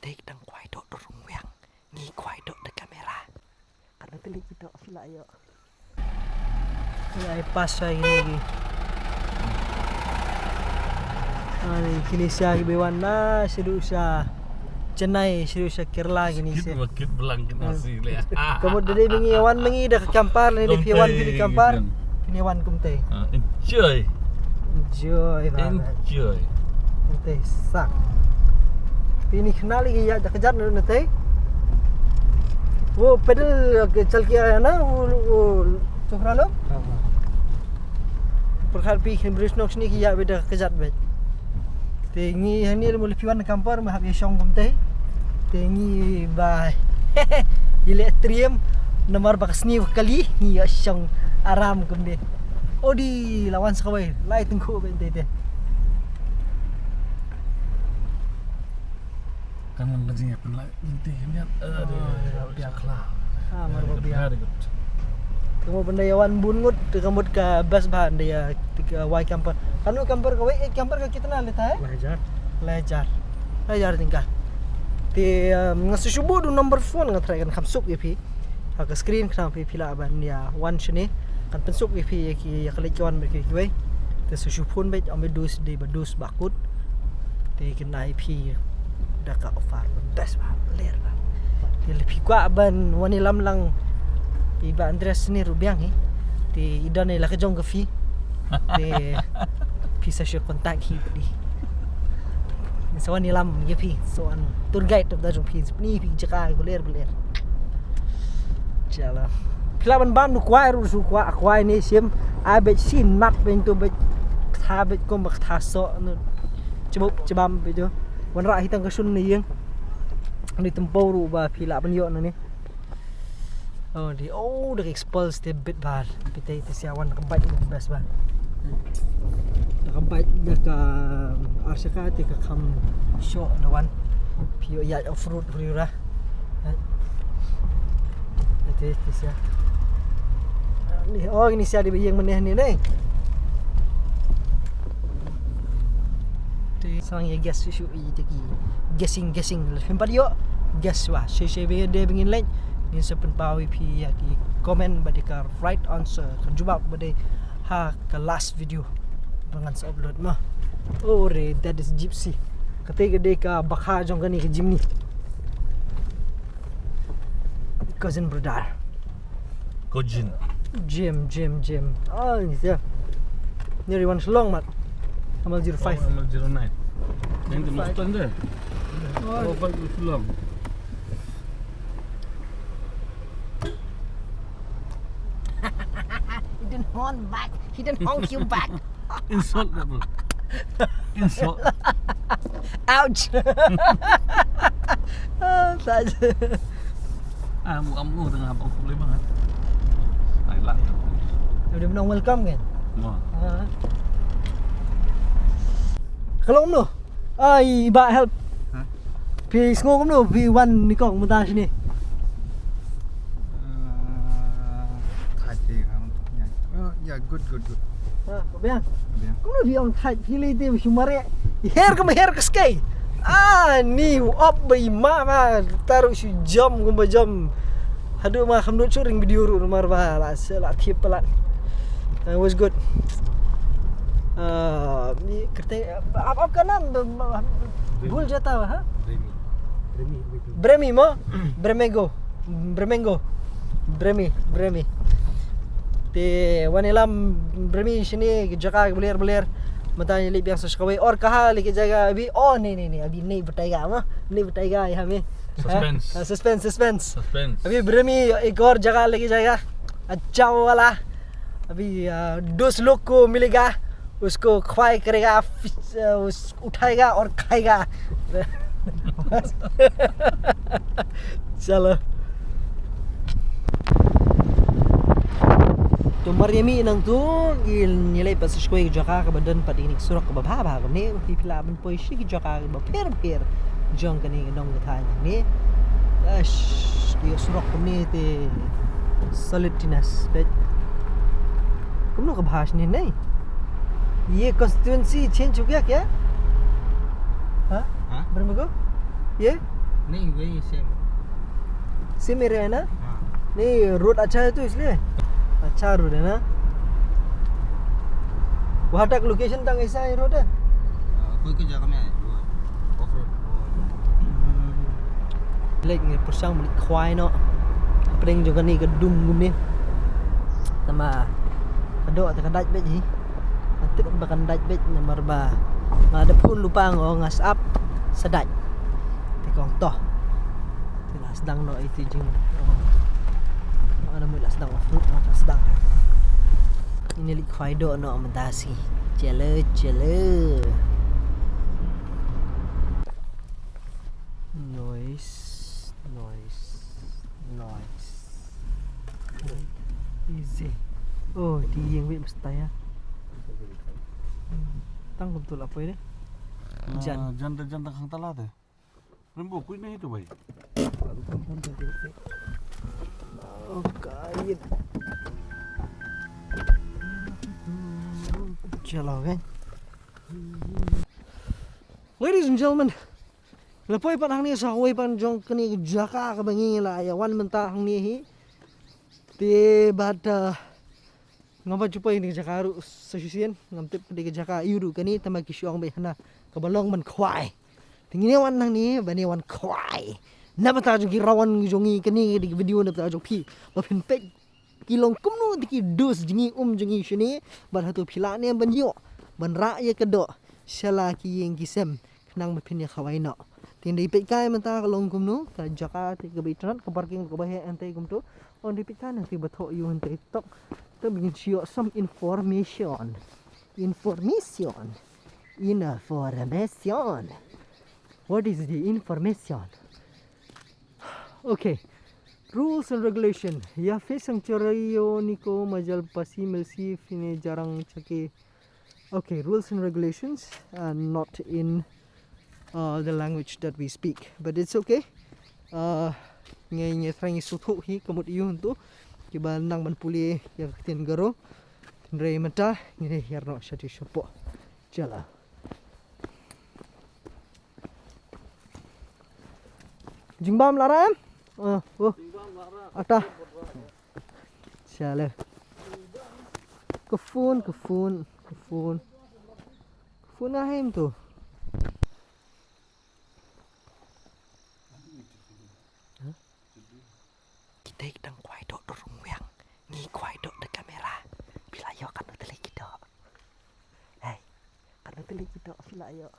take dan kuai dok dorong yang ni kuai dok de kamera karena tadi kita sila ayo ay pas ay ini ani kini siya bewan na siya Chennai siya Kerala gini siya Bakit belang nasi le. kamu dari mengiwan mengi dah kampar ni di piwan pilih kampar ini wan kumte Enjoy. kumte sak ini kenal lagi ya kejar nanti वो पैदल चल के आया ना वो चोखरा लो प्रकार P bridge नोक्स नहीं किया बेटा kejar bet tengi hani le piwan kampar mahab yeshong kumte tengi ba ile trium nomor bakasni kali ni yeshong aram kumde odi lawan sekawai lai tengku bente Kan lang kasi pun lah inti niat biar kelar. Marba kamu pendayawan bungut kamu ke bas bahan dia wai kampar kanu kampar kau kampar ka kitna leta hai lejar tinggal ti ngasu shubu du number phone ngatrai kan khamsuk yepi ha screen kham pi pila ban dia one shne kan pensuk yepi ki yaklik kawan be ki wei te su phone be ambe dus de badus bakut ti kenai pi dah offer best bah ler bah dia lebih kuat ban wani lam lang iba Andreas ni rubiang hi ti idan ni la kejong ke fi ti pisa sure kontak hi di so wani lam ye pi so an tour guide of the jong pi ni pi jaka guler chala pila ban bam du kwai ru su kwai ni sim a be sin map ben tu be tha be ko mak tha so no cebam be jo wan ra hitang ka sun ni yang ni tempo ru ba pila ban yo ni oh di dah expose the bit bar kita itu siawan kembat best ba kembat ka arsaka ti ka kham show the one pio ya off road riura itu sia ni oh ini sia di yang meneh ni deh sang ya guess susu i teki guessing lempar yo guess wah be de bingin lain ni sepen pawi pi ya ki comment badika right answer kan jawab bade ha ka last video bangan sa upload mah ore that is gypsy kate gede ka bakha jong kani ke jimni cousin brother Jim oh ya nearly one long mat amal 05 Amal 09 yang di Mustan deh oh bagus long he didn't honk you back insult that bro insult ouch saja kamu dengan abang boleh banget lah dia menang welcome kan wah kalau kamu ai ba help pi ngo kamu pi one ni kong muta sini ya good biang kamu pi on tight pi le te humare hair ke sky ni op bai ma taruh si jam gumba jam hadu ma khamdu churing video ru mar ba la sela khip pelat it was good ni kerte apa ka naam भूल जाता है हाँ ब्रेमी ते वनेलाम ब्रेमी शनी जगह बलेर बताने ले बियांस कवे और कहाँ लेके जाएगा अभी नहीं अभी नहीं बताएगा यहाँ में सस्पेंस अभी ब्रेमी एक और जगह लेके जाएगा अच्छा वाला अभी 2 लोग को मिलेगा उसको ख्वाई करेगा उठाएगा और खाएगा चलो तो Mariami nang tu nilai pas sekolah jaka ke badan pada ini surak ke bapa ke ni pipila ben poisi ke jaka ke per jong ke ni dong ke thai ni dia surak ke ni te solidness bet kamu ke bahas ni नहीं ये constituency change हो गया क्या हाँ ब्रह्मगो ये नहीं वही सेम सेम एरिया है ना? हाँ नहीं रोड अच्छा है तो इसलिए अच्छा रोड है ना? वहाँ तक लोकेशन तक ऐसा है रोड है? कोई कोई जगह में है वो of road Lek ni persang beli kuai no. Pring juga ni gedung gum ni. Sama kadok tak kadaj bet ni. Nanti bakal kadaj bet nomor ba. Ada pun lupa ngas up sedaj. Tekong toh. Tidak sedang no itu jing. Ada mula sedang off road no sedang. Ini lik kuai do no mentasi. Jele. Noise. Easy. Oh, di yang wait mesti ya. Tang betul apa ini? jantan kang tala deh rembo kuy na ito bay Oh, kait. Jalan kan? Ladies and gentlemen, lepoy pan hang ni sa huway pan jong kani jaka ka bangi la ya wan menta hang ni hi. Ti bad ngapa cupai ni jaka ru sasusian ngamtip di jaka yuru kani tama kisyong bay hana kabalong man kwai. Tingini wan hang ni bani wan kwai. Na bata jong rawan jongi kani di video na bata jong pi. Ba pin pek kilong kumnu diki dus jingi jingi shini ban hatu phila ne ban yo ban ra ye kedo shala ki yeng kisem nang ma pin ya khawai no. Tindai pekai menta kalong kumnu ka jaka ti ka bitran ka parking ka bahe ante kumtu on di pekai nanti batho yu ante tok to bingin shio some information what is the information? Okay, rules and regulation ya fe sanctuario niko majal pasi melsi fine jarang chake. Okay, rules and regulations are not in the language that we speak, but it's okay. Ngay trying sutu hi kamut yun tu kiba nang man puli ya tin garo tinre mata ngire yarno shati shopo jala jingbam laram oh ata chala kefun ahim tu. Kita ikdang kuai dok dorong yang ni kuai dok de kamera bila yo kan teli kita. Hey, kan teli kita bila yo.